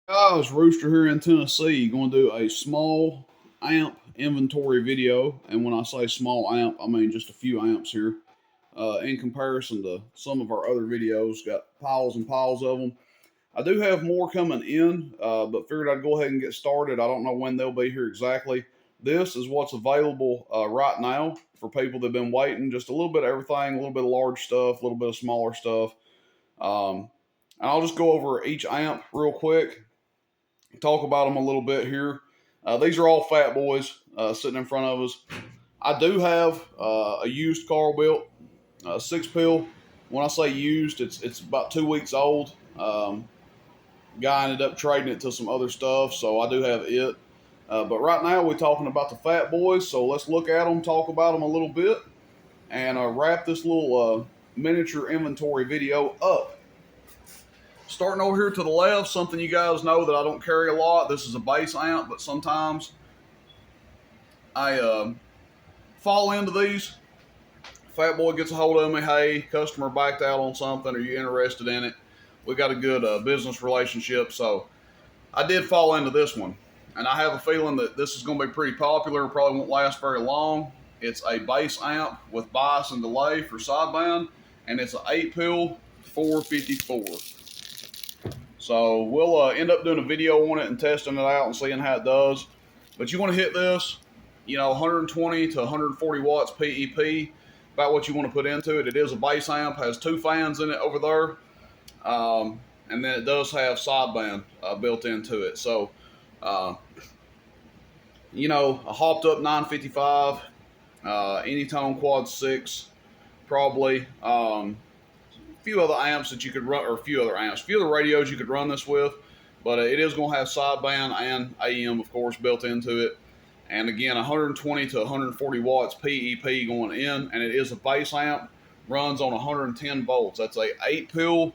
Guys, Rooster here in Tennessee. Going to do a small amp inventory video, and when I say small amp, I mean just a few amps here. In comparison to some of our other videos, got piles and piles of them. I do have more coming in, but figured I'd go ahead and get started. I don't know when they'll be here exactly. This is what's available right now for people that've been waiting. Just a little bit of everything, a little bit of large stuff, a little bit of smaller stuff. And I'll just go over each amp real quick, talk about them a little bit here. These are all Fatboys sitting in front of us. I do have a used car built, six pill. When I say used, it's about 2 weeks old. Guy ended up trading it to some other stuff, so I do have it. But right now we're talking about the Fatboys, so let's look at them, talk about them a little bit, and wrap this little miniature inventory video up. Starting over here to the left, something you guys know that I don't carry a lot. This is a bass amp, but sometimes I fall into these. Fatboy gets a hold of me, hey, customer backed out on something, are you interested in it? We got a good business relationship, so I did fall into this one. And I have a feeling that this is going to be pretty popular, probably won't last very long. It's a bass amp with bias and delay for sideband, and it's an 8-pill 454. So we'll end up doing a video on it and testing it out and seeing how it does. But you want to hit this, 120 to 140 watts PEP, about what you want to put into it. It is a bass amp, has 2 fans in it over there. And then it does have sideband built into it. So, a hopped up 955, Anytone Quad 6, probably. Few other amps that you could run, or a few other radios you could run this with, but it is going to have sideband and AM, of course, built into it. And again, 120 to 140 watts PEP going in, and it is a bass amp, runs on 110 volts. That's a 8-pill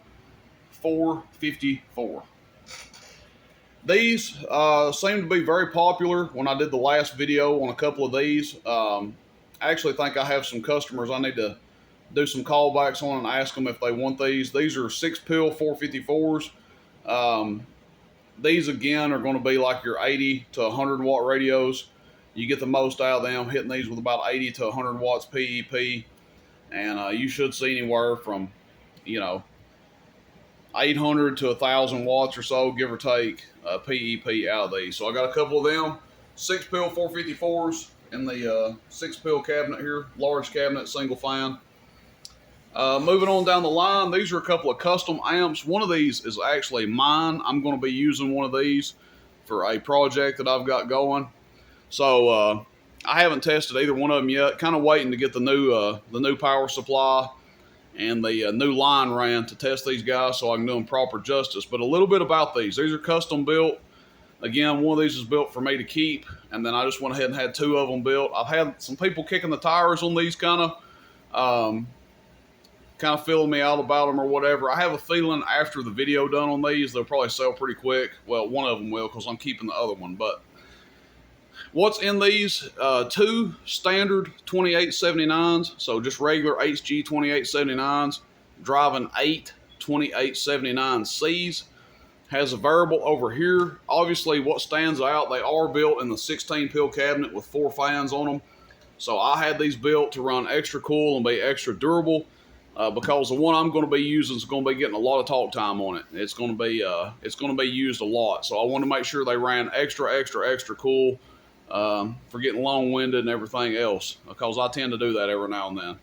454. These seem to be very popular. When I did the last video on a couple of these, I actually think I have some customers I need to do some callbacks on and ask them if they want these. These are 6-pill 454s. These again are going to be like your 80 to 100 watt radios. You get the most out of them hitting these with about 80 to 100 watts PEP, and you should see anywhere from 800 to 1,000 watts or so, give or take, PEP out of these. So I got a couple of them 6-pill 454s in the 6-pill cabinet here, large cabinet, single fan. Moving on down the line, these are a couple of custom amps. One of these is actually mine. I'm going to be using one of these for a project that I've got going. So I haven't tested either one of them yet. Kind of waiting to get the new power supply and the new line ran to test these guys so I can do them proper justice. But a little bit about these. These are custom built. Again, one of these is built for me to keep, and then I just went ahead and had 2 of them built. I've had some people kicking the tires on these kind of filling me out about them or whatever. I have a feeling after the video done on these, they'll probably sell pretty quick. Well, one of them will, because I'm keeping the other one. But what's in these? 2 standard 2879s, so just regular HG 2879s, driving 8 2879Cs. Has a variable over here. Obviously, what stands out, they are built in the 16-pill cabinet with 4 fans on them. So I had these built to run extra cool and be extra durable. Because the one I'm going to be using is going to be getting a lot of talk time on it. It's going to be used a lot. So I want to make sure they ran extra cool for getting long-winded and everything else, because I tend to do that every now and then.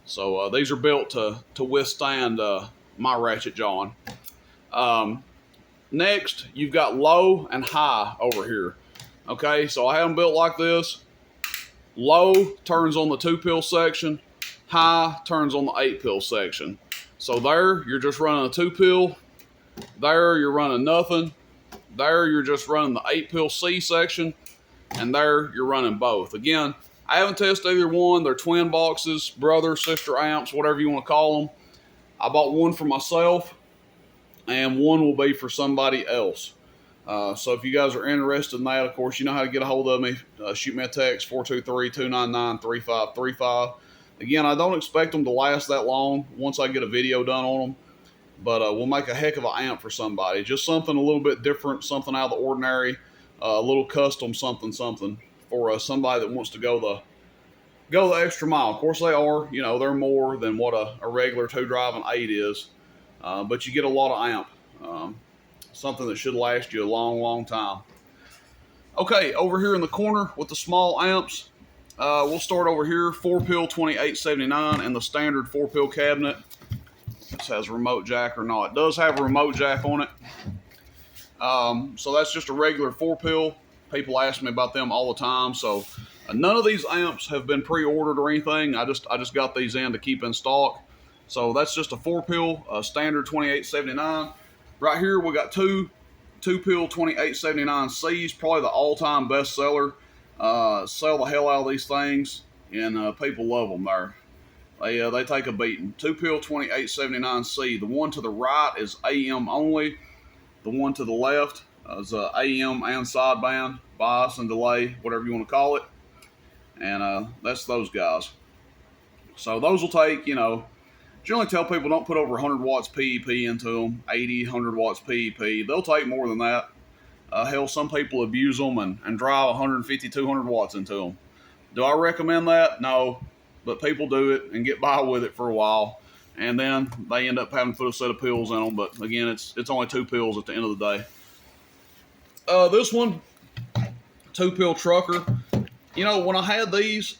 So these are built to withstand my ratchet jawing. Next, you've got low and high over here. Okay, so I have them built like this. Low turns on the 2-pill section. High turns on the 8-pill section. So there, you're just running a 2-pill. There, you're running nothing. There, you're just running the 8-pill C section. And there, you're running both. Again, I haven't tested either one. They're twin boxes, brother, sister amps, whatever you want to call them. I bought one for myself, and one will be for somebody else. So if you guys are interested in that, of course, you know how to get a hold of me. Shoot me a text, 423-299-3535. Again, I don't expect them to last that long once I get a video done on them. but will make a heck of an amp for somebody. Just something a little bit different, something out of the ordinary, a little custom something for somebody that wants to go the extra mile. Of course, they are. You know, they're more than what a regular 2-driving 8 is, but you get a lot of amp. Something that should last you a long time. Okay, over here in the corner with the small amps, we'll start over here. 4-pill 2879 and the standard 4-pill cabinet. This has a remote jack or not. It does have a remote jack on it. So that's just a regular 4-pill. People ask me about them all the time. So none of these amps have been pre-ordered or anything. I just got these in to keep in stock. So that's just a 4-pill, standard 2879. Right here we got two 2879Cs, probably the all-time best seller. Sell the hell out of these things, and people love them there. They take a beating. 2-pill 2879C. The one to the right is AM only. The one to the left is AM and sideband, bias and delay, whatever you want to call it. And that's those guys. So those will take, generally tell people don't put over 100 watts PEP into them, 80, 100 watts PEP. They'll take more than that. Hell, some people abuse them and drive 150, 200 watts into them. Do I recommend that? No. But people do it and get by with it for a while. And then they end up having to put a set of pills in them. But again, it's only 2 pills at the end of the day. This one, 2-pill trucker. When I had these,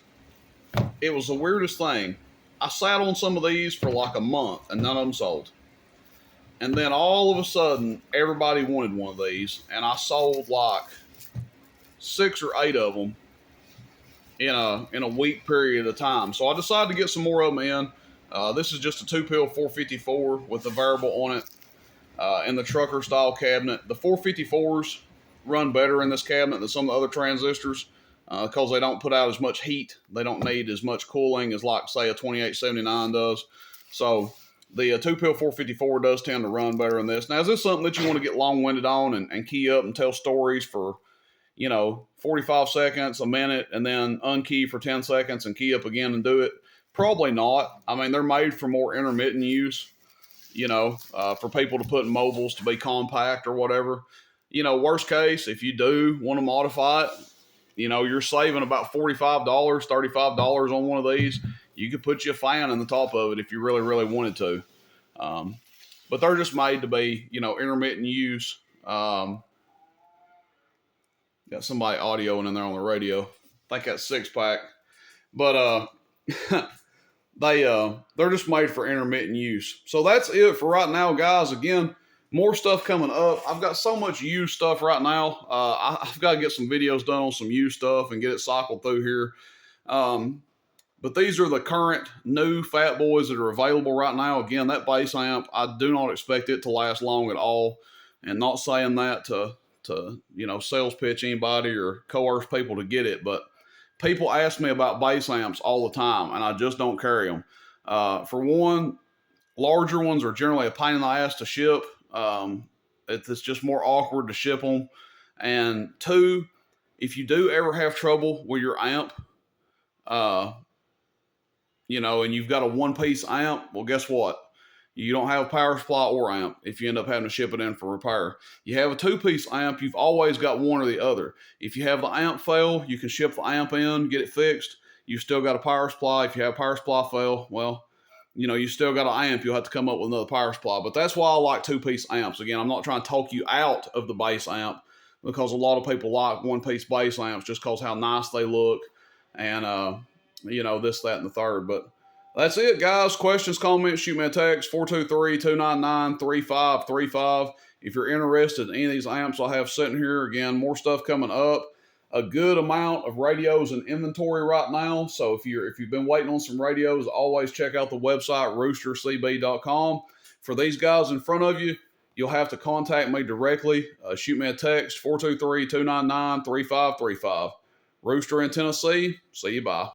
it was the weirdest thing. I sat on some of these for like a month and none of them sold. And then all of a sudden, everybody wanted one of these. And I sold like 6 or 8 of them in a week period of time. So I decided to get some more of them in. This is just a 2-pill 454 with a variable on it in the trucker style cabinet. The 454s run better in this cabinet than some of the other transistors because they don't put out as much heat. They don't need as much cooling as like say a 2879 does. So the 2-pill 454 does tend to run better than this. Now, is this something that you want to get long-winded on and key up and tell stories for 45 seconds, a minute, and then unkey for 10 seconds and key up again and do it? Probably not. I mean, they're made for more intermittent use, for people to put in mobiles to be compact or whatever. Worst case, if you do want to modify it, you're saving about $45, $35 on one of these. You could put you a fan in the top of it if you really, really wanted to. But they're just made to be, intermittent use. Got somebody audioing in there on the radio. I think that's 6-pack. But they're just made for intermittent use. So that's it for right now, guys. Again, more stuff coming up. I've got so much used stuff right now. I've got to get some videos done on some used stuff and get it cycled through here. But these are the current new Fatboys that are available right now. Again, that bass amp, I do not expect it to last long at all. And not saying that to sales pitch anybody or coerce people to get it, but people ask me about bass amps all the time, and I just don't carry them. For one, larger ones are generally a pain in the ass to ship. It's just more awkward to ship them. And 2, if you do ever have trouble with your amp, and you've got a 1-piece amp, well, guess what? You don't have a power supply or amp if you end up having to ship it in for repair. You have a 2-piece amp, you've always got one or the other. If you have the amp fail, you can ship the amp in, get it fixed. You've still got a power supply. If you have a power supply fail, well, you still got an amp. You'll have to come up with another power supply. But that's why I like 2-piece amps. Again, I'm not trying to talk you out of the bass amp because a lot of people like 1-piece bass amps just because how nice they look and, this, that, and the third. But that's it, guys. Questions, comments, shoot me a text, 423-299-3535. If you're interested in any of these amps I have sitting here, again, more stuff coming up. A good amount of radios in inventory right now. So if you've been waiting on some radios, always check out the website, roostercb.com. For these guys in front of you, you'll have to contact me directly. Shoot me a text, 423-299-3535. Rooster in Tennessee. See you, bye.